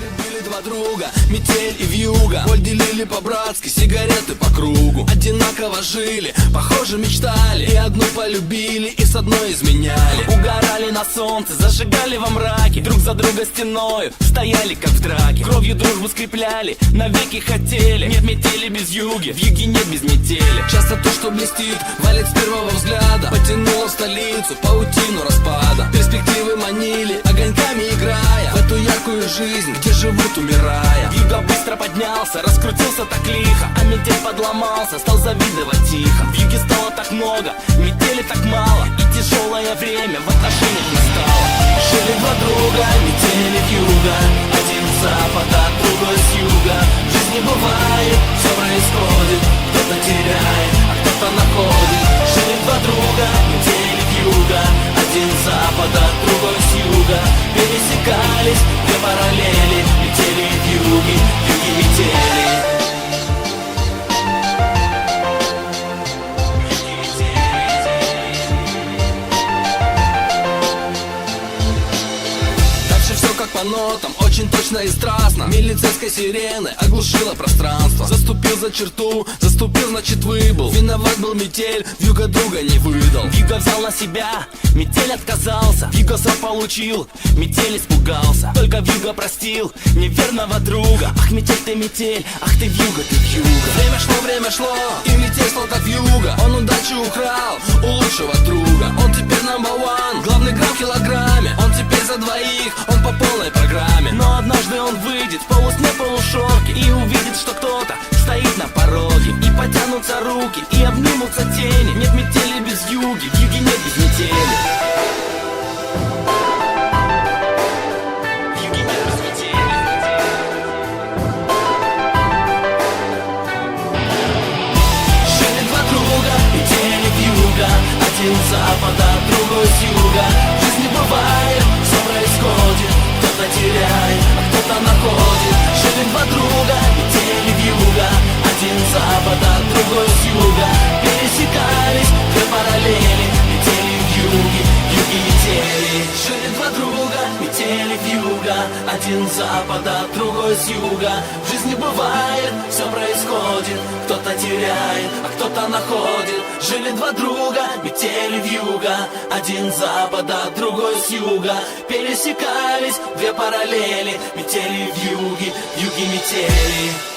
Жили-были два друга, метель и вьюга. Боль делили по-братски, сигареты по кругу. Одинаково жили, похоже мечтали. И одну полюбили, и с одной изменяли. Угорали на солнце, зажигали во мраке. Друг за друга стеною, стояли как в драке. Кровью дружбу скрепляли, навеки хотели. Нет метели без юги, в юге нет без метели. Часто то, что блестит, валит с первого взгляда. Потянуло в столицу, паутину распада. Перспективы манили, огоньками играя в эту яркую жизнь, где живут умирая. Вьюга быстро поднялся, раскрутился так лихо. А метель подломался, стал завидовать тихо. В юге стало так много, метели так мало. И тяжелое время в отношениях настало. Жили два друга, метели вьюга. Один с запада, другой с юга. В жизни бывает, все происходит. Кто-то теряет, а кто-то находит. Жили два друга, метели вьюга. Один с запада, другой с юга. Пересекались две параллели. Метели вьюги, вьюги метели. Как по нотам, очень точно и страстно. Милицейской сирены оглушила пространство. Заступил за черту, заступил, значит выбыл. Виноват был метель, вьюга друга не выдал. Вьюга взял на себя, метель отказался. Вьюга срок получил, метель испугался. Только вьюга простил неверного друга. Ах, метель, ах ты вьюга, ты вьюга. Время шло, и метель стал как вьюга. Он удачу украл у лучшего друга. Он теперь number one, главный грамм в килограмме. Он теперь за двоих, он по полной программе. Но однажды он выйдет в полусне, полушорке и увидит, что кто-то стоит на пороге. И потянутся руки, и обнимутся тени. Нет метели без вьюги, в юге нет без метели. В юге нет без метели. Жили два друга, метели вьюга. Один с запада, другой с юга. В жизни бывает, все происходит. Кто-то теряет, а кто-то находит. Жили два друга, метели вьюга. Один с запада, другой с юга. Пересекались две параллели. Метели вьюги, вьюги метели. Жили два друга, метели вьюга. Один с запада, другой с юга. В жизни бывает, все происходит. Кто-то теряет, а кто-то находит. Жили два друга, метели вьюга. Один с запада, другой с юга. Пересекались две параллели. Метели вьюги, вьюги метели.